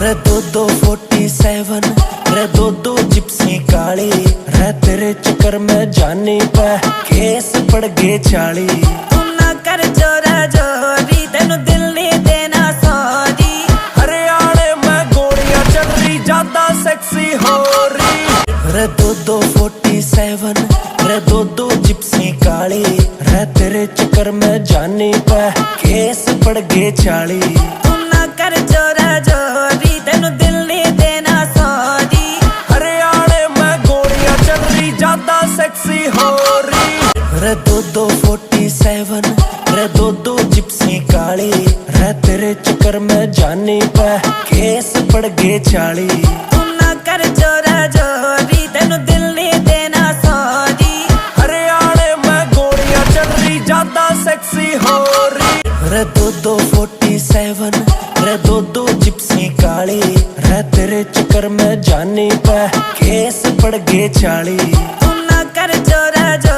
रे दो 47 रे दो जिप्सी काली रे तेरे चक्कर में जानी पे केस पड़ गए 40। तू ना कर जोरा जोरी तेनू दिल नहीं देना सॉरी। हरियाणे में गोलियां चल रही ज्यादा सेक्सी हो रही। रे दो 47 रे दो जिप्सी काली रे तेरे चक्कर में जानी पे केस पड़ गए 40। तू ना कर जोरा जोरी तेनू दिल नहीं देना सॉरी। हरियाणे में गोलियां चल रही ज्यादा सेक्सी हो रही। रे दो 47 रे दो जिप्सी काली रे तेरे चक्कर में जानी पे केस पड़ गए 40। तू ना कर जोरा जोरी तेनू दिल नहीं देना सॉरी। हरियाणे में गोलियां चल रही ज्यादा सेक्सी हो रही। रे दो 47 रे दो जिप्सी काली रे तेरे चक्कर में जानी पे केस पड़ गए 40। तू ना कर जोरा जोरी।